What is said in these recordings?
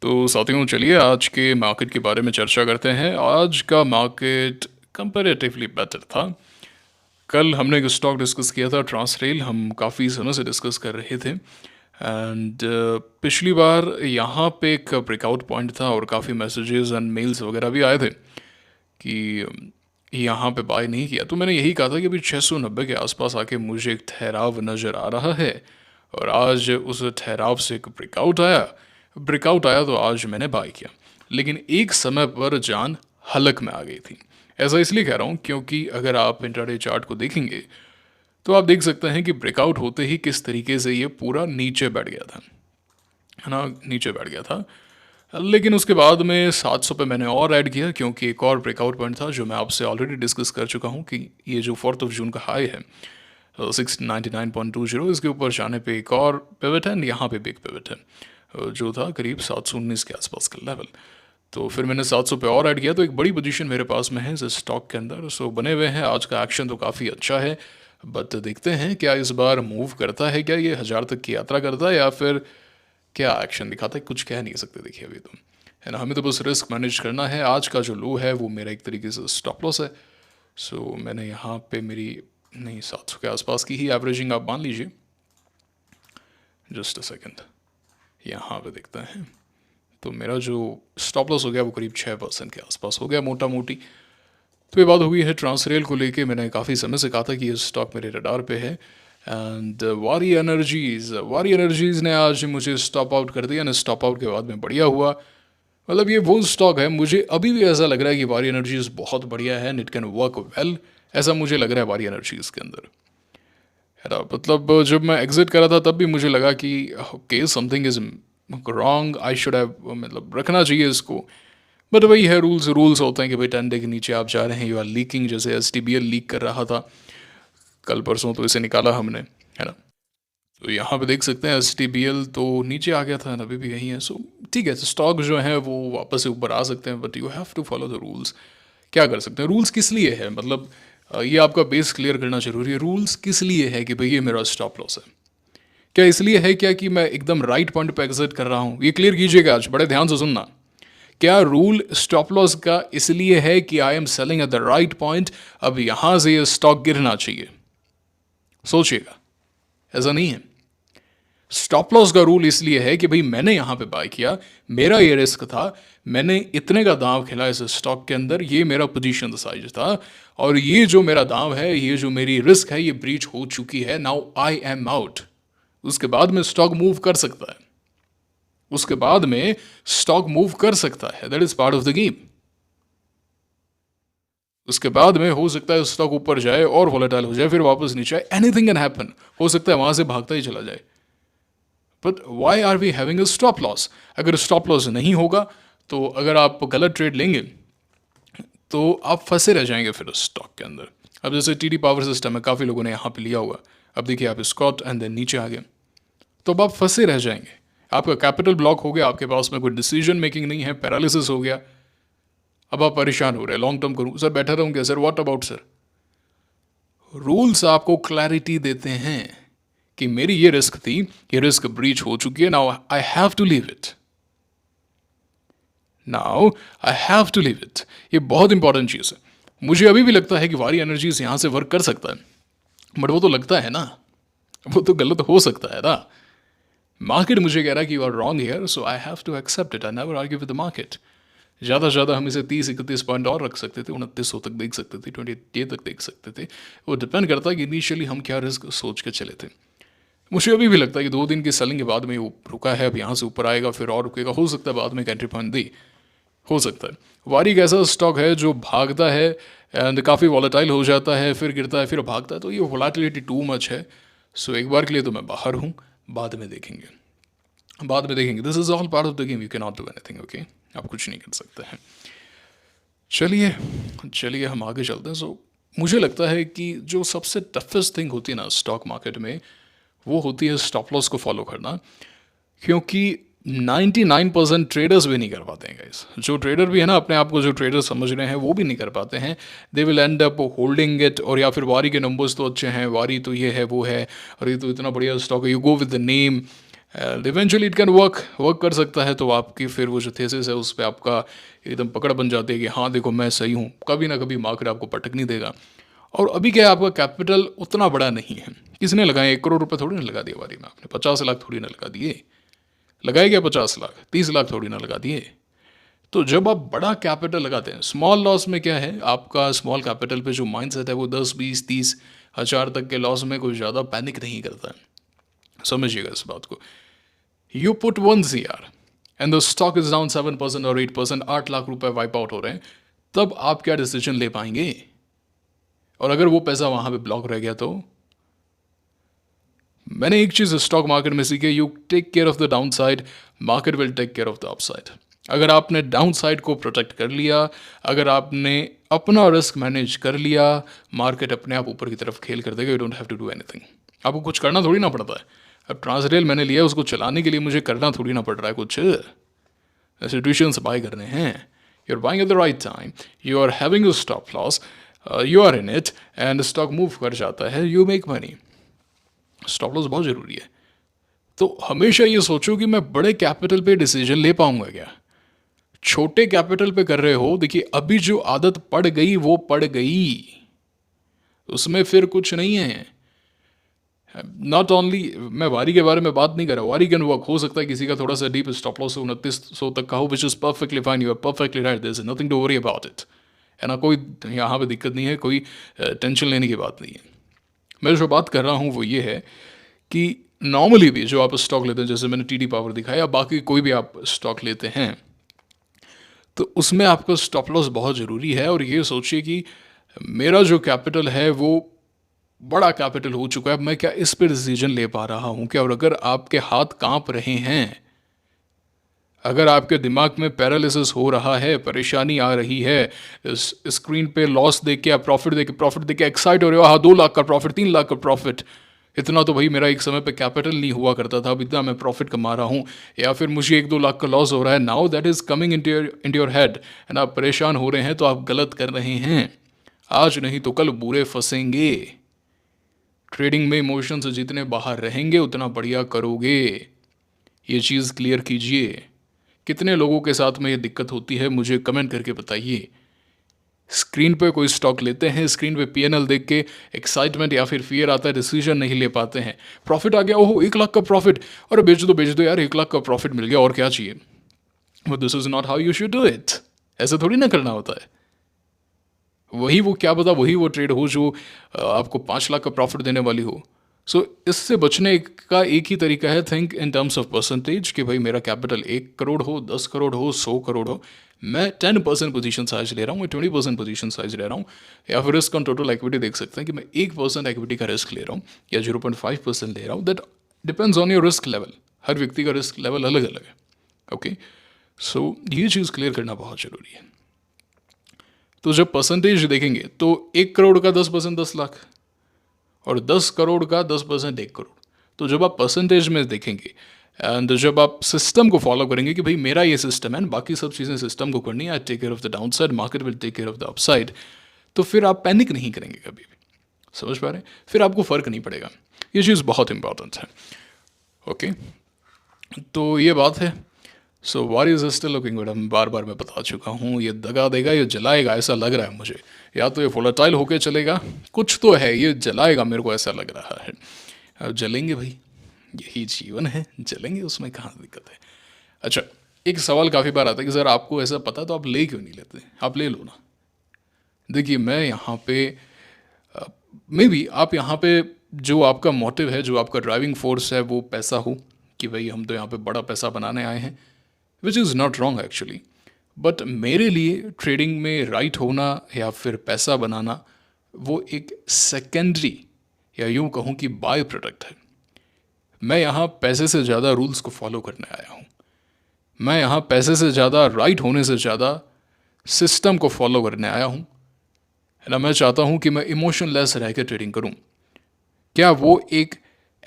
तो साथियों चलिए आज के मार्केट के बारे में चर्चा करते हैं। आज का मार्केट कंपैरेटिवली बेटर था। कल हमने एक स्टॉक डिस्कस किया था ट्रांसरेल, हम काफ़ी समय से डिस्कस कर रहे थे एंड पिछली बार यहाँ पे एक ब्रेकआउट पॉइंट था और काफ़ी मैसेजेस एंड मेल्स वगैरह भी आए थे कि यहाँ पे बाय नहीं किया। तो मैंने यही कहा था कि अभी 690 के आसपास आके मुझे एक ठहराव नज़र आ रहा है और आज उस ठहराव से एक ब्रेकआउट आया तो आज मैंने बाय किया। लेकिन एक समय पर जान हलक में आ गई थी। ऐसा इसलिए कह रहा हूँ क्योंकि अगर आप इंट्राडे चार्ट को देखेंगे तो आप देख सकते हैं कि ब्रेकआउट होते ही किस तरीके से ये पूरा नीचे बैठ गया था, है ना, नीचे बैठ गया था। लेकिन उसके बाद में 700 पे मैंने और ऐड किया क्योंकि एक और ब्रेकआउट पॉइंट था जो मैं आपसे ऑलरेडी डिस्कस कर चुका हूँ कि ये जो 4 जून का हाई है 699.20, इसके ऊपर जाने पे एक और पिवट है एंड यहाँ पे भी एक पिवट है जो था करीब 719 के आसपास का लेवल। तो फिर मैंने 700 पे और ऐड किया तो एक बड़ी पोजीशन मेरे पास में है इस स्टॉक के अंदर। सो बने हुए हैं। आज का एक्शन तो काफ़ी अच्छा है बट देखते हैं क्या इस बार मूव करता है, क्या ये 1000 तक की यात्रा करता है या फिर क्या एक्शन दिखाता है, कुछ कह नहीं सकते। देखिए अभी तो, है ना, हमें तो बस रिस्क मैनेज करना है। आज का जो लो है वो मेरा एक तरीके से स्टॉप लॉस है। सो मैंने यहाँ पे मेरी नहीं 700 के आसपास की ही एवरेजिंग आप मान लीजिए। जस्ट अ सेकेंड, यहाँ पे देखते हैं तो मेरा जो स्टॉप लॉस हो गया वो करीब 6% के आसपास हो गया मोटा मोटी। तो ये बात हो गई है ट्रांसरेल को लेके। मैंने काफ़ी समय से कहा था कि ये स्टॉक मेरे रडार पे है एंड वारी एनर्जीज़ ने आज मुझे स्टॉप आउट कर दिया ना। स्टॉप आउट के बाद में बढ़िया हुआ। मतलब ये वो स्टॉक है, मुझे अभी भी ऐसा लग रहा है कि वारी एनर्जीज़ बहुत बढ़िया है and it can work well. ऐसा मुझे लग रहा है वारी एनर्जीज़ के अंदर, है ना। मतलब जब मैं एग्जिट करा था तब भी मुझे लगा कि okay something is wrong, I should have, मतलब रखना चाहिए इसको। बट वही है, रूल्स होते हैं कि भाई 10 डे के नीचे आप जा रहे हैं, यू आर लीकिंग। जैसे STBL लीक कर रहा था कल परसों तो इसे निकाला हमने, है ना। तो यहाँ पे देख सकते हैं STBL तो नीचे आ गया था, अभी भी यही है। सो ठीक है, स्टॉक जो है वो वापस से ऊपर आ सकते हैं but you have to follow the rules. क्या कर सकते हैं, रूल्स किस लिए है, मतलब ये आपका बेस क्लियर करना जरूरी है। रूल्स किस लिए है कि भाई ये मेरा स्टॉप लॉस है, क्या इसलिए है क्या कि मैं एकदम राइट पॉइंट पे एग्जिट कर रहा हूँ। ये क्लियर कीजिएगा आज, बड़े ध्यान से सुनना। क्या रूल स्टॉप लॉस का इसलिए है कि I am selling at the right point, अब यहां से ये स्टॉक गिरना चाहिए? सोचिएगा, ऐसा नहीं है। स्टॉप लॉस का रूल इसलिए है कि भाई मैंने यहां पे बाय किया, मेरा ये रिस्क था, मैंने इतने का दांव खेला इस स्टॉक के अंदर, ये मेरा पोजीशन साइज था और ये जो मेरा दांव है, ये जो मेरी रिस्क है, ये ब्रीच हो चुकी है। Now I am out. उसके बाद में स्टॉक मूव कर सकता है, उसके बाद में स्टॉक मूव कर सकता है, that is part of the game. उसके बाद में हो सकता है स्टॉक ऊपर जाए और वॉलेटाइल हो जाए, फिर वापस नीचे आए, एनीथिंग कैन हैपन। हो सकता है वहां से भागता ही चला जाए। But why are we having a stop loss? अगर स्टॉप लॉस नहीं होगा तो अगर आप गलत ट्रेड लेंगे तो आप फंसे रह जाएंगे फिर उस स्टॉक के अंदर। अब जैसे TD पावर सिस्टम है, काफ़ी लोगों ने यहाँ पे लिया होगा। अब देखिए आप स्कॉट एंड देन नीचे आ गए तो अब आप फंसे रह जाएंगे। आपका कैपिटल ब्लॉक हो गया, आपके पास में कोई डिसीजन मेकिंग नहीं है, पैरालिसिस हो गया। अब आप परेशान हो रहे हैं, लॉन्ग टर्म करूँ सर, बैठा रहूँ क्या sir, what about sir? Rules आपको क्लैरिटी देते हैं कि मेरी ये रिस्क थी, ये रिस्क ब्रीच हो चुकी है, now I have to leave it, now I have to leave it. ये बहुत इंपॉर्टेंट चीज़ है। मुझे अभी भी लगता है कि वारी एनर्जीज यहां से वर्क कर सकता है बट वो तो लगता है ना, वो तो गलत हो सकता है ना। मार्केट मुझे कह रहा है कि you are wrong here, so I have to accept it, I never argue with the market. ज़्यादा से ज़्यादा हम इसे 30-31 पॉइंट और रख सकते थे, 2900 तक देख सकते थे, 28 तक देख सकते थे। वो डिपेंड करता है कि इनिशियली हम क्या रिस्क सोच के चले थे। मुझे अभी भी लगता है कि 2 दिन की सेलिंग के बाद में वो रुका है, अब यहाँ से ऊपर आएगा फिर और रुकेगा, हो सकता है बाद में एक एंट्री पॉइंट दे, हो सकता है। वारी एक ऐसा स्टॉक है जो भागता है एंड काफ़ी वॉलेटाइल हो जाता है, फिर गिरता है, फिर भागता है, तो ये वॉलेटिलिटी टू मच है। सो एक बार के लिए तो मैं बाहर हूँ, बाद में देखेंगे, बाद में देखेंगे। This is all part of the game, you can not do anything, okay. आप कुछ नहीं कर सकते हैं। चलिए चलिए हम आगे चलते हैं। सो मुझे लगता है कि जो सबसे टफेस्ट थिंग होती है ना स्टॉक मार्केट में, वो होती है स्टॉप लॉस को फॉलो करना। क्योंकि 99% ट्रेडर्स भी नहीं कर पाते हैं गाइस। जो ट्रेडर भी है ना, अपने आप को जो ट्रेडर समझ रहे हैं, वो भी नहीं कर पाते हैं। They will and up holding it, और या फिर वारी के नंबर्स तो अच्छे हैं, वारी तो ये है वो है, और ये तो इतना बढ़िया स्टॉक है, you go with the name and eventually it can work कर सकता है, तो आपकी फिर वो जो थेसिस है उस पर आपका एकदम पकड़ बन जाती है कि हाँ देखो मैं सही हूँ, कभी ना कभी मार्केट आपको पटक नहीं देगा। और अभी क्या है, आपका कैपिटल उतना बड़ा नहीं है, किसने लगाए, 1 करोड़ रुपए थोड़ी ना लगा दिए बारी में आपने, 50 लाख थोड़ी ना लगा दिए, लगाए क्या 50 लाख, 30 लाख थोड़ी ना लगा दिए। तो जब आप बड़ा कैपिटल लगाते हैं, स्मॉल लॉस में क्या है, आपका स्मॉल कैपिटल पे जो माइंडसेट है वो 10 20 30 हज़ार तक के लॉस में कोई ज़्यादा पैनिक नहीं करता है। समझिएगा इस बात को। You put 1 CR and the stock is down 7% और 8%, 8 लाख रुपए वाइप आउट हो रहे हैं, तब आप क्या डिसीजन ले पाएंगे? और अगर वो पैसा वहां पे ब्लॉक रह गया तो? मैंने एक चीज स्टॉक मार्केट में सीखी, you take care of the down side, market will take care of the upside. अगर आपने डाउन साइड को प्रोटेक्ट कर लिया, अगर आपने अपना रिस्क मैनेज कर लिया, मार्केट अपने आप ऊपर की तरफ खेल कर देगा। You don't have to do anything, आपको कुछ करना थोड़ी ना पड़ता है। अब ट्रांसरेल मैंने लिया, उसको चलाने के लिए मुझे करना थोड़ी ना पड़ रहा है कुछ, इंस्टीट्यूशंस बाय करने हैं। You are buying at the right time, you are having a stop loss, you are in it and stock move कर जाता है, you make money. Stop loss बहुत ज़रूरी है। तो हमेशा ये सोचो कि मैं बड़े कैपिटल पे डिसीजन ले पाऊंगा क्या। छोटे कैपिटल पे कर रहे हो, देखिए अभी जो आदत पड़ गई वो पड़ गई, उसमें फिर कुछ नहीं है। नॉट ओनली मैं वारी के बारे में बात नहीं कर रहा, वारी कैन वर्क, हो सकता है किसी का थोड़ा सा डीप स्टॉप लॉस 2900 तक का हो, which is perfectly fine, you are perfectly right, there is nothing to worry about it, है ना। कोई यहाँ पे दिक्कत नहीं है, कोई टेंशन लेने की बात नहीं है। मैं जो बात कर रहा हूँ वो ये है कि नॉर्मली भी जो आप स्टॉक लेते हैं, जैसे मैंने TD पावर दिखाया या बाकी कोई भी आप स्टॉक लेते हैं, तो उसमें आपका स्टॉप लॉस बहुत ज़रूरी है। और ये सोचिए कि मेरा जो कैपिटल है वो बड़ा कैपिटल हो चुका है, मैं क्या इस पर डिसीजन ले पा रहा हूँ क्या। और अगर आपके हाथ कांप रहे हैं, अगर आपके दिमाग में पैरालिसिस हो रहा है, परेशानी आ रही है, स्क्रीन पे लॉस देख के या प्रॉफिट देख के एक्साइट हो रहे हो, हाँ 2 लाख का प्रॉफिट, 3 लाख का प्रॉफिट, इतना तो भाई मेरा एक समय पे कैपिटल नहीं हुआ करता था, अब इतना मैं प्रॉफिट कमा रहा हूँ, या फिर मुझे 1-2 लाख का लॉस हो रहा है, now that is coming in your head and आप परेशान हो रहे हैं, तो आप गलत कर रहे हैं। आज नहीं तो कल बुरे फंसेंगे। ट्रेडिंग में इमोशन से जितने बाहर रहेंगे उतना बढ़िया करोगे, ये चीज़ क्लियर कीजिए। कितने लोगों के साथ में ये दिक्कत होती है मुझे कमेंट करके बताइए। स्क्रीन पे कोई स्टॉक लेते हैं, स्क्रीन पे PNL देख के एक्साइटमेंट या फिर फियर आता है, डिसीजन नहीं ले पाते हैं। प्रॉफिट आ गया, ओहो 1 लाख का प्रॉफिट, अरे बेच दो यार, 1 लाख का प्रॉफिट मिल गया और क्या चाहिए। But this is not how you should do it, ऐसे थोड़ी ना करना होता है। वही वो क्या पता वही वो ट्रेड हो जो आपको 5 लाख का प्रॉफिट देने वाली हो। सो इससे बचने का एक ही तरीका है, think in terms of percentage, कि भाई मेरा कैपिटल 1 करोड़ हो, 10 करोड़ हो, 100 करोड़ हो, मैं 10% पोजीशन साइज ले रहा हूँ, मैं 20% पोजीशन साइज ले रहा हूँ, या फिर रिस्क ऑन टोटल इक्विटी देख सकते हैं कि मैं 1% इक्विटी का रिस्क ले रहा हूँ या 0.5% ले रहा हूँ। That depends on your risk level, हर व्यक्ति का रिस्क लेवल अलग अलग है। ओके, सो ये चीज़ क्लियर करना बहुत ज़रूरी है। तो जब परसेंटेज देखेंगे तो 1 करोड़ का 10% 10 लाख, और 10 करोड़ का 10% 1 करोड़। तो जब आप परसेंटेज में देखेंगे एंड जब आप सिस्टम को फॉलो करेंगे कि भाई मेरा ये सिस्टम है, बाकी सब चीज़ें सिस्टम को करनी है, I take care of the down side, market will take care of the upside, तो फिर आप पैनिक नहीं करेंगे कभी भी। समझ पा रहे हैं? फिर आपको फ़र्क नहीं पड़ेगा। ये चीज़ बहुत इंपॉर्टेंट है। ओके, तो ये बात है। So war is still looking good, हम बार बार मैं बता चुका हूँ, ये दगा देगा, ये जलाएगा, ऐसा लग रहा है मुझे। या तो ये वोलेटाइल होके चलेगा, कुछ तो है, ये जलाएगा, मेरे को ऐसा लग रहा है। अब जलेंगे भाई, यही जीवन है, जलेंगे, उसमें कहाँ दिक्कत है। अच्छा, एक सवाल काफ़ी बार आता है कि सर आपको ऐसा पता तो आप ले क्यों नहीं लेते, आप ले लो ना। देखिए मैं यहाँ पे मे बी आप यहाँ पे जो आपका मोटिव है, जो आपका ड्राइविंग फोर्स है वो पैसा हो, कि भाई हम तो यहाँ पे बड़ा पैसा बनाने आए हैं, which is not wrong actually. But मेरे लिए ट्रेडिंग में राइट होना या फिर पैसा बनाना वो एक सेकेंडरी या यूँ कहूँ कि बाय प्रोडक्ट है। मैं यहाँ पैसे से ज़्यादा रूल्स को फॉलो करने आया हूँ। मैं यहाँ पैसे से ज़्यादा, राइट होने से ज़्यादा सिस्टम को फॉलो करने आया हूँ, है ना। मैं चाहता हूँ कि मैं इमोशनलेस रह के ट्रेडिंग करूँ। क्या वो एक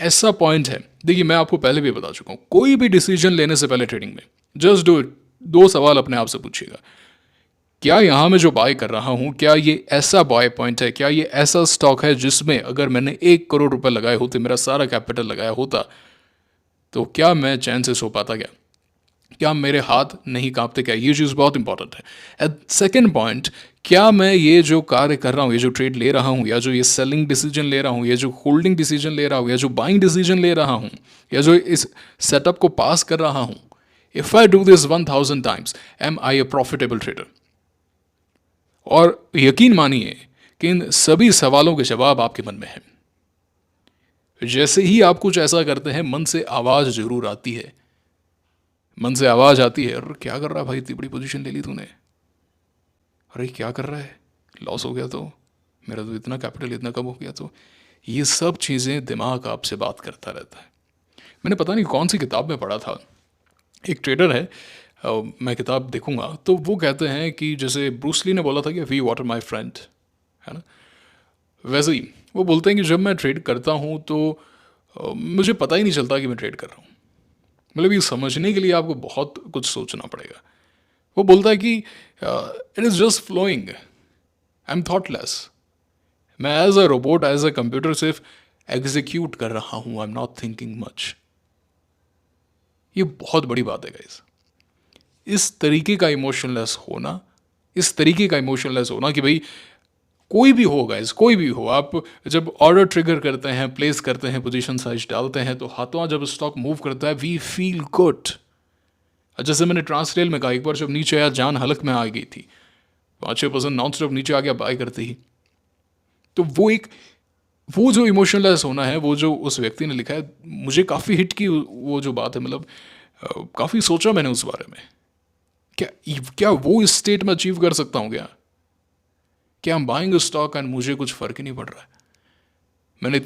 ऐसा पॉइंट है, देखिए मैं आपको पहले भी बता चुका हूँ, कोई भी डिसीजन लेने से पहले ट्रेडिंग में जस्ट डू इट। 2 सवाल अपने आप से पूछिएगा, क्या यहाँ मैं जो बाय कर रहा हूँ क्या ये ऐसा बाय पॉइंट है, क्या ये ऐसा स्टॉक है जिसमें अगर मैंने 1 करोड़ रुपए लगाए होते, मेरा सारा कैपिटल लगाया होता, तो क्या मैं चैन से सो पाता क्या? क्या मेरे हाथ नहीं कांपते क्या? ये चीज़ बहुत इंपॉर्टेंट है। एंड सेकेंड पॉइंट, क्या मैं ये जो कार्य कर रहा हूँ, ये जो ट्रेड ले रहा हूँ, या जो ये सेलिंग डिसीजन ले रहा हूँ, या जो होल्डिंग डिसीजन ले रहा हूँ, या जो बाइंग डिसीजन ले रहा हूँ, या जो इस सेटअप को पास कर रहा हूँ, if I do this 1000 times, am I a profitable trader? और यकीन मानिए कि इन सभी सवालों के जवाब आपके मन में हैं। जैसे ही आप कुछ ऐसा करते हैं, मन से आवाज़ जरूर आती है। मन से आवाज़ आती है, अरे क्या कर रहा है भाई, इतनी बड़ी पोजीशन ले ली तूने, अरे क्या कर रहा है, लॉस हो गया तो, मेरा तो इतना कैपिटल इतना कम हो गया तो। ये सब चीज़ें दिमाग आपसे बात करता रहता है। मैंने पता नहीं कौन सी किताब में पढ़ा था, एक ट्रेडर है, मैं किताब देखूंगा तो वो कहते हैं कि जैसे ब्रूसली ने बोला था कि वी वाटर माई फ्रेंड, है ना, वैसे ही वो बोलते हैं कि जब मैं ट्रेड करता हूँ तो मुझे पता ही नहीं चलता कि मैं ट्रेड कर रहा हूँ। मतलब ये समझने के लिए आपको बहुत कुछ सोचना पड़ेगा। वो बोलता है कि it is just flowing, I am thoughtless, मैं as a robot as a computer सिर्फ एग्जीक्यूट कर रहा हूँ, I am not thinking much. ये बहुत बड़ी बात है गाइस। इस तरीके का इमोशनलेस होना, इस तरीके का इमोशनलेस होना कि भाई कोई भी हो गाइस, कोई भी हो, आप जब ऑर्डर ट्रिगर करते हैं, प्लेस करते हैं, पोजीशन साइज डालते हैं, तो हाथों जब स्टॉक मूव करता है वी फील गुड। जैसे मैंने ट्रांसलेल में कहा, एक बार जब नीचे आया जान हलक में आ गई थी, 5-6% नॉन स्टॉप नीचे आ गया बाय करते ही। तो वो जो इमोशनलेस होना है, वो जो उस व्यक्ति ने लिखा है, मुझे काफ़ी हिट की वो जो बात है। मतलब काफ़ी सोचा मैंने उस बारे में, क्या क्या वो इस स्टेट में अचीव कर सकता हूँ क्या? क्या हम बाइंग स्टॉक एंड मुझे कुछ फ़र्क ही नहीं पड़ रहा है? मैंने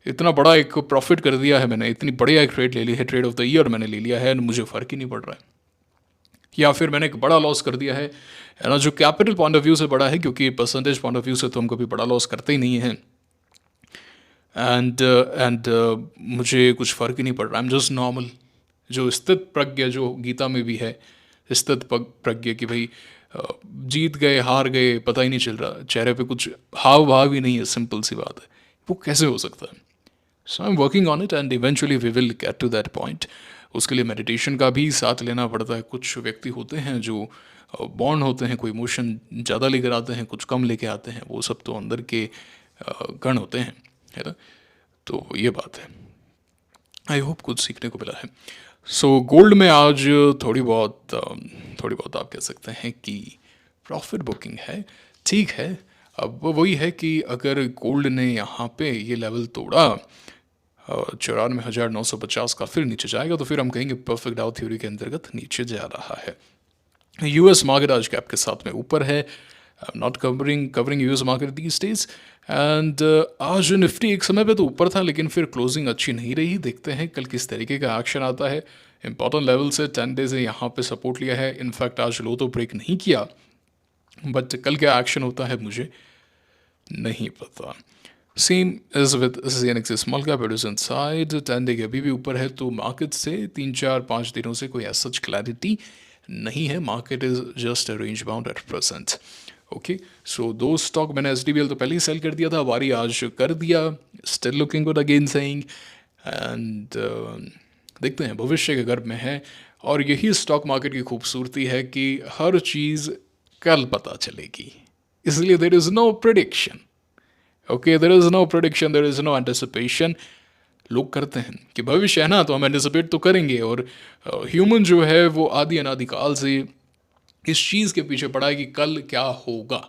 इतना बड़ा एक प्रॉफिट कर दिया है, मैंने इतनी बढ़िया एक ट्रेड ले ली है, ट्रेड ऑफ द ईयर मैंने ले लिया है, एंड मुझे फ़र्क ही नहीं पड़ रहा है। या फिर मैंने एक बड़ा लॉस कर दिया है ना, जो कैपिटल पॉइंट ऑफ व्यू से बड़ा है, क्योंकि परसेंटेज पॉइंट ऑफ व्यू से तो हम कभी बड़ा लॉस करते ही नहीं हैं। एंड मुझे कुछ फ़र्क ही नहीं पड़ रहा, आई एम जस्ट नॉर्मल। जो स्थित प्रज्ञ जो गीता में भी है, स्थित प्रज्ञ कि भाई जीत गए हार गए पता ही नहीं चल रहा, चेहरे पे कुछ हाव भाव ही नहीं है, सिंपल सी बात है। वो कैसे हो सकता है? So I am working on it and eventually we will get to that point. उसके लिए मेडिटेशन का भी साथ लेना पड़ता है। कुछ व्यक्ति होते हैं जो बॉर्न होते हैं, कोई इमोशन ज़्यादा लेकर आते हैं, कुछ कम लेके आते हैं, वो सब तो अंदर के गण होते हैं, है ना। तो ये बात है। आई होप कुछ सीखने को मिला है। सो गोल्ड में आज थोड़ी बहुत आप कह सकते हैं कि प्रॉफिट बुकिंग है, ठीक है। अब वो वही है कि अगर गोल्ड ने यहाँ पे ये लेवल तोड़ा 94,950 का, फिर नीचे जाएगा तो फिर हम कहेंगे परफेक्ट डाउ थ्योरी के अंतर्गत नीचे जा रहा है। यूएस मार्केट आज कैप के साथ में ऊपर है। आई am not covering US market these days. And आज निफ्टी एक समय पे तो ऊपर था, लेकिन फिर क्लोजिंग अच्छी नहीं रही। देखते हैं कल किस तरीके का एक्शन आता है। इंपॉर्टेंट लेवल से 10 डेज ने यहाँ पे सपोर्ट लिया है। इनफैक्ट आज लो तो ब्रेक नहीं किया, बट कल क्या एक्शन होता है मुझे नहीं पता। Same as with CNX small cap, it is inside 10 day के अभी भी ऊपर है। तो मार्केट से 3-4-5 दिनों से कोई सच क्लैरिटी नहीं है। Market is just range bound at present. Okay, so दो स्टॉक मैंने SDBL तो पहले ही सेल कर दिया था, वारी आज कर दिया। Still looking good again saying. And देखते हैं, भविष्य के गर्भ में है। और यही स्टॉक मार्केट की खूबसूरती है कि हर चीज़ कल पता चलेगी, इसलिए there is no prediction. Okay, there is no prediction, there is no anticipation. लोग करते हैं कि भविष्य है ना, तो हम एंटिसिपेट तो करेंगे। और ह्यूमन जो है वो आदि अनादिकाल से इस चीज़ के पीछे पड़ा है कि कल क्या होगा,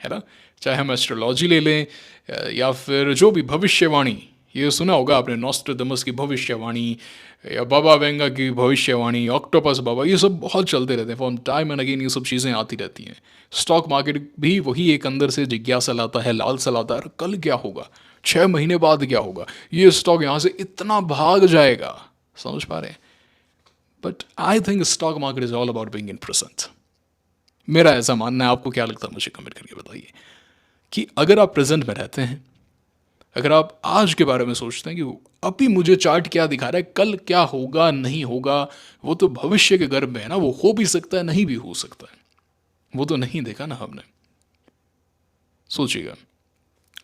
है ना। चाहे हम एस्ट्रोलॉजी ले लें या फिर जो भी भविष्यवाणी, ये सुना होगा आपने, नॉस्ट्रेडमस की भविष्यवाणी या बाबा वेंगा की भविष्यवाणी, ऑक्टोपस बाबा, ये सब बहुत चलते रहते हैं। फ्रॉम टाइम एंड अगेन ये सब चीज़ें आती रहती हैं। स्टॉक मार्केट भी वही एक अंदर से जिज्ञासा लाता है, लालसा लाता है, कल क्या होगा, 6 महीने बाद क्या होगा, ये स्टॉक यहाँ से इतना भाग जाएगा। समझ पा रहे हैं? But I think stock market is all about being in present. मेरा ऐसा मानना है। आपको क्या लगता है मुझे कमेंट करके बताइए कि अगर आप प्रेजेंट में रहते हैं, अगर आप आज के बारे में सोचते हैं कि अभी मुझे चार्ट क्या दिखा रहा है, कल क्या होगा नहीं होगा, वो तो भविष्य के गर्भ में है ना, वो हो भी सकता है नहीं भी हो सकता है, वो तो नहीं देखा ना हमने। सोचिएगा,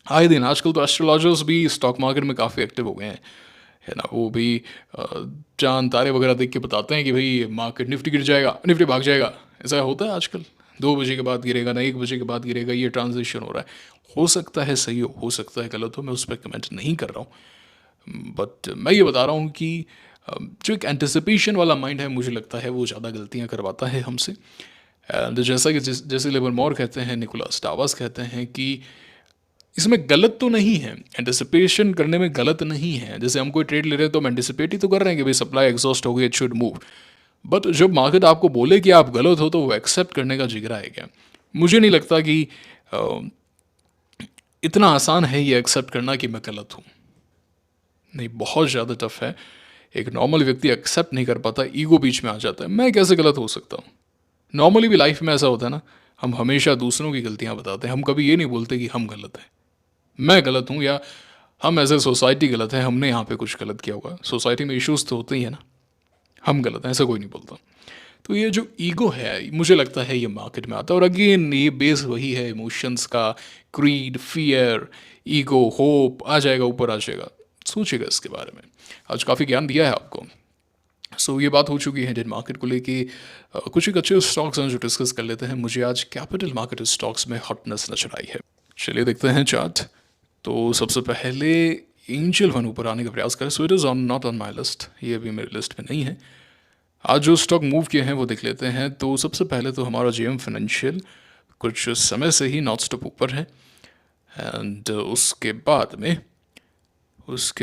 आए दिन आजकल तो एस्ट्रोलॉजर्स भी स्टॉक मार्केट में काफ़ी एक्टिव हो गए हैं। है ना, वो भी चाँद तारे वगैरह देख के बताते हैं कि भाई मार्केट निफ्टी गिर जाएगा, निफ्टी भाग जाएगा। ऐसा होता है आजकल, 2 बजे के बाद गिरेगा ना, 1 बजे के बाद गिरेगा, ये ट्रांजिशन हो रहा है। हो सकता है सही हो सकता है गलत हो, मैं उस पर कमेंट नहीं कर रहा हूँ, बट मैं ये बता रहा हूँ कि जो एक एंटिसिपेशन वाला माइंड है, मुझे लगता है वो ज़्यादा गलतियाँ करवाता है हमसे। एंड जैसा कि जैसे लिवरमोर कहते हैं, निकोलस टावर्स कहते हैं कि इसमें गलत तो नहीं है, एंटिसिपेशन करने में गलत नहीं है। जैसे हम कोई ट्रेड ले रहे हैं तो हम एंटिसिपेट ही तो कर रहे हैं कि भाई सप्लाई एग्जॉस्ट हो गई, इट शुड मूव। बट जब मार्केट आपको बोले कि आप गलत हो तो वो एक्सेप्ट करने का जिगरा है क्या? मुझे नहीं लगता कि अ, इतना आसान है ये एक्सेप्ट करना कि मैं गलत हूँ। नहीं, बहुत ज़्यादा टफ है। एक नॉर्मल व्यक्ति एक्सेप्ट नहीं कर पाता, ईगो बीच में आ जाता है, मैं कैसे गलत हो सकता हूँ। नॉर्मली भी लाइफ में ऐसा होता है ना, हम हमेशा दूसरों की गलतियाँ बताते हैं, हम कभी ये नहीं बोलते कि हम गलत हैं, मैं गलत हूँ, या हम एज ए सोसाइटी गलत है, हमने यहाँ पे कुछ गलत किया होगा। सोसाइटी में इश्यूज तो होते ही है ना, हम गलत हैं ऐसा कोई नहीं बोलता। तो ये जो ईगो है, मुझे लगता है ये मार्केट में आता है, और अगेन ये बेस वही है इमोशंस का, क्रीड, फियर, ईगो, होप आ जाएगा, ऊपर आ जाएगा। सोचिएगा इसके बारे में, आज काफ़ी ज्ञान दिया है आपको। सो ये बात हो चुकी है इंडियन मार्केट को लेके। कुछ एक अच्छे स्टॉक्स हैं जो डिस्कस कर लेते हैं। मुझे आज कैपिटल मार्केट स्टॉक्स में हॉटनेस नजर आई है। चलिए देखते हैं चार्ट। तो सबसे पहले एंजल वन ऊपर आने का प्रयास करें, so it is on not on my list, ये अभी मेरी लिस्ट में नहीं है। आज जो स्टॉक मूव किए हैं वो देख लेते हैं। तो सबसे पहले तो हमारा जेएम फाइनेंशियल कुछ समय से ही नॉट स्टॉप ऊपर है, एंड उसके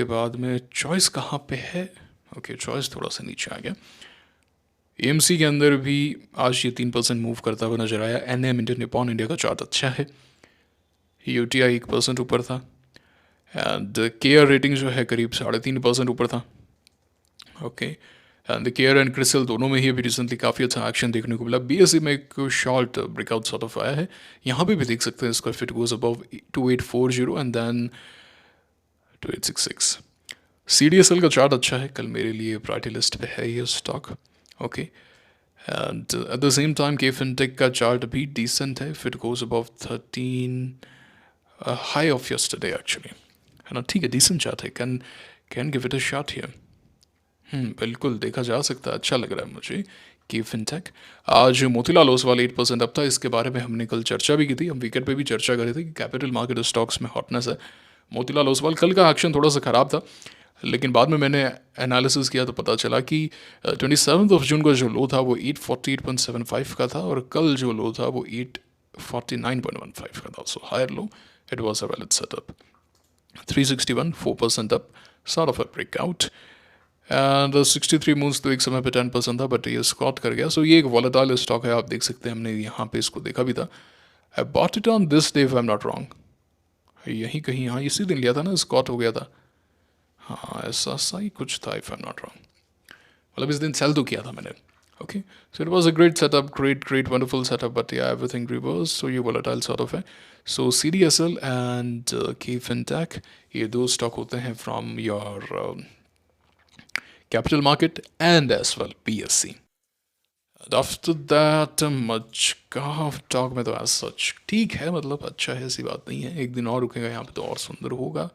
बाद में चॉइस कहाँ पे है? ओके, चॉइस थोड़ा सा नीचे आ गया। एएमसी के अंदर भी आज ये 3% मूव करता हुआ नजर आया। एनएम इंडियन निपॉन इंडिया का चार्ट अच्छा है। यूटीआई 1% ऊपर था, एंड केयर रेटिंग जो है करीब 3.5% ऊपर था। Okay, and care and CRISIL दोनों में ही अभी रिसेंटली काफ़ी अच्छा एक्शन देखने को मिला। बीएसई में एक शॉर्ट ब्रेकआउट सॉर्ट ऑफ आया है, यहाँ पे भी देख सकते हैं इसका, if it goes above 2840 and then 2866। CDSL का चार्ट अच्छा है, कल मेरे लिए प्रायोरिटी लिस्ट पे है ये stock. Okay, and at the same time K fintech का चार्ट भी डिसेंट है, if it goes above 13 high of yesterday actually, है ना। ठीक है, डिसेंट चार्ट है, can give it a shot here. बिल्कुल देखा जा सकता है, अच्छा लग रहा है मुझे कि फिनटेक। आज मोतीलाल ओसवाल 8% अप था, इसके बारे में हमने कल चर्चा भी की थी, हम वीकेंड पे भी चर्चा कर रहे थे कि कैपिटल मार्केट स्टॉक्स में हॉटनेस है। मोतीलाल ओसवाल कल का एक्शन थोड़ा सा ख़राब था, लेकिन बाद में मैंने एनालिसिस किया तो पता चला कि 27 जून का जो लो था वो 848.75 का था, और कल जो लो था वो 849.15 का था। So higher low, it was a valid setup. 361, 4% up, sort of a breakout. And 63 moves तो एक समय पे 10% था, बट ये स्कॉट कर गया। सो ये एक वॉलेटाइल स्टॉक है, आप देख सकते हैं, हमने यहाँ पे इसको देखा भी था। I bought it on this day if I am not wrong, यहीं कहीं, हाँ इसी दिन लिया था ना, स्कॉट हो गया था, हाँ ऐसा सा ही कुछ था if I am not wrong, मतलब इस दिन सेल तो किया था मैंने। Okay, so it was a great setup, great wonderful setup, but yeah everything reverse, so ये वोलेटाइल सॉर्ट ऑफ है। So CDSL and KFintech, ये दो स्टॉक होते हैं from your capital market and as well PSC. After that much का talk में तो as such ठीक है, मतलब अच्छा है, ऐसी बात नहीं है। एक दिन और रुकेगा यहाँ पे तो और सुंदर होगा।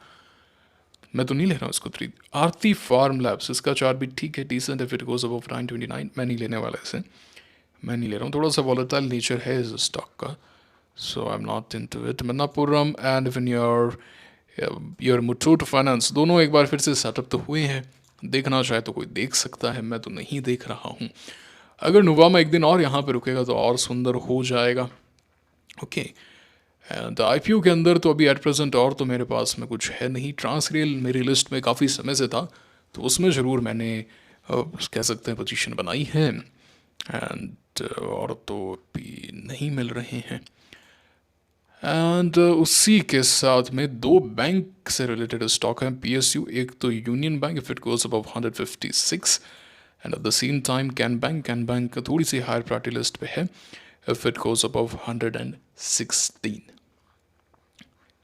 मैं तो नहीं ले रहा हूँ इसको। थ्री आरती फार्म लैब्स, इसका चार्ट भी ठीक है, decent, if it goes above 929। मैं नहीं लेने वाला इसे, मैं नहीं ले रहा हूँ, थोड़ा सा वॉलेटाइल नेचर है इस स्टॉक का, so I am not into it. Manappuram and even your Muthoot finance दोनों एक बार फिर से सेटअप तो हुए हैं, देखना चाहे तो कोई देख सकता है, मैं तो नहीं देख रहा हूँ। अगर नुवामा एक दिन और यहाँ पे रुकेगा तो और सुंदर हो जाएगा। ओके, एंड आईपीओ के अंदर तो अभी एट प्रेजेंट और तो मेरे पास में कुछ है नहीं। ट्रांसरेल मेरी लिस्ट में काफ़ी समय से था, तो उसमें ज़रूर मैंने कह सकते हैं पोजीशन बनाई है, एंड और तो अभी नहीं मिल रहे हैं। एंड उसी के साथ में दो बैंक से रिलेटेड स्टॉक हैं पीएसयू, एक तो union bank, if it goes above 156, and at the same time can bank थोड़ी सी हायर प्रायोरिटी लिस्ट पे है, इफ इट गोज अबव 116।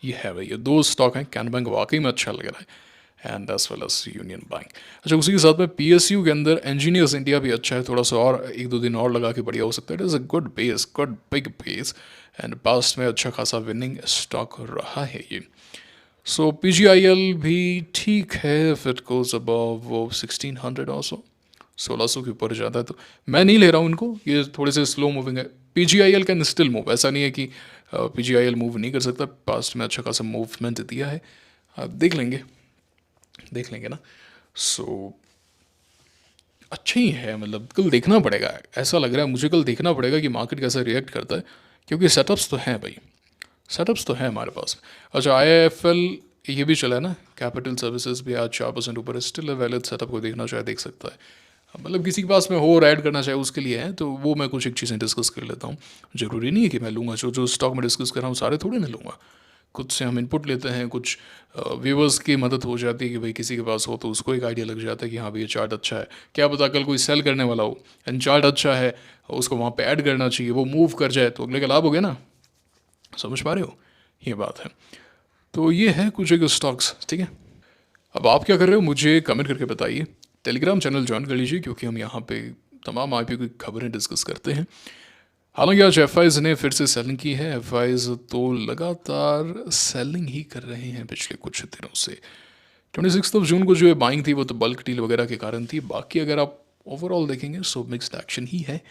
ये है भाई, ये दो स्टॉक हैं। कैन बैंक वाकई में अच्छा लग रहा है, and as well as Union Bank. अच्छा, उसी के साथ में पीएसयू के अंदर इंजीनियर्स इंडिया भी अच्छा है, थोड़ा सा और एक दो दिन और लगा के बढ़िया हो सकता है। It is a good base, good big base, and past में अच्छा खासा विनिंग स्टॉक रहा है ये। सो PGIL भी ठीक है इफ इट गोज अबव वो 1600 और सो 1600 के ऊपर जाता है तो मैं नहीं ले रहा हूँ इनको, ये थोड़े से स्लो मूविंग है। PGIL कैन स्टिल मूव, ऐसा नहीं है कि PGIL मूव नहीं कर सकता, पास्ट में अच्छा खासा मूवमेंट दिया है। देख लेंगे, देख लेंगे ना। सो अच्छा ही है, मतलब कल देखना पड़ेगा, ऐसा लग रहा है मुझे कल देखना पड़ेगा कि मार्केट कैसा रिएक्ट करता है, क्योंकि सेटअप्स तो हैं भाई, सेटअप्स तो हैं हमारे पास। अच्छा IIFL ये भी चला है ना, कैपिटल सर्विसेज भी आज 4% ऊपर है, स्टिल है वैलिड, सेटअप को देखना चाहे देख सकता है। मतलब किसी के पास में हो और ऐड करना चाहे उसके लिए है, तो वो मैं कुछ एक चीज़ें डिस्कस कर लेता हूँ। ज़रूरी नहीं है कि मैं लूँगा, जो जो स्टॉक में डिस्कस कर रहा हूँ सारे थोड़ी ना लूँगा, खुद से हम इनपुट लेते हैं, कुछ व्यूवर्स की मदद हो जाती है कि भाई किसी के पास हो तो उसको एक आइडिया लग जाता है कि हाँ भाई ये चार्ट अच्छा है, क्या पता कल कोई सेल करने वाला हो एंड चार्ट अच्छा है, उसको वहाँ पे ऐड करना चाहिए, वो मूव कर जाए तो अगले का लाभ हो गया ना। समझ पा रहे हो, ये बात है। तो ये है कुछ एक स्टॉक्स, ठीक है। अब आप क्या कर रहे हो मुझे कमेंट करके बताइए, टेलीग्राम चैनल ज्वाइन कर लीजिए, क्योंकि हम यहाँ पे तमाम IPO की खबरें डिस्कस करते हैं। हालांकि आज FIs ने फिर से सेलिंग की है, FIs तो लगातार सेलिंग ही कर रहे हैं पिछले कुछ दिनों से। 26 जून को जो है बाइंग थी वो तो बल्क डील वगैरह के कारण थी, बाकी अगर आप ओवरऑल देखेंगे सो मिक्स्ड एक्शन ही है।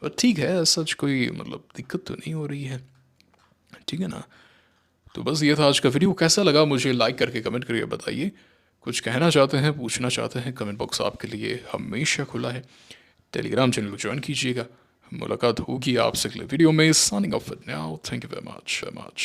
और ठीक है, सच कोई मतलब दिक्कत तो नहीं हो रही है, ठीक है ना। तो बस ये था आज का वीडियो, कैसा लगा मुझे लाइक करके कमेंट करके बताइए। कुछ कहना चाहते हैं, पूछना चाहते हैं, कमेंट बॉक्स आपके लिए हमेशा खुला है। टेलीग्राम चैनल को ज्वाइन कीजिएगा। मुलाकात होगी आपसे अगले वीडियो में। Signing off now, thank you very much.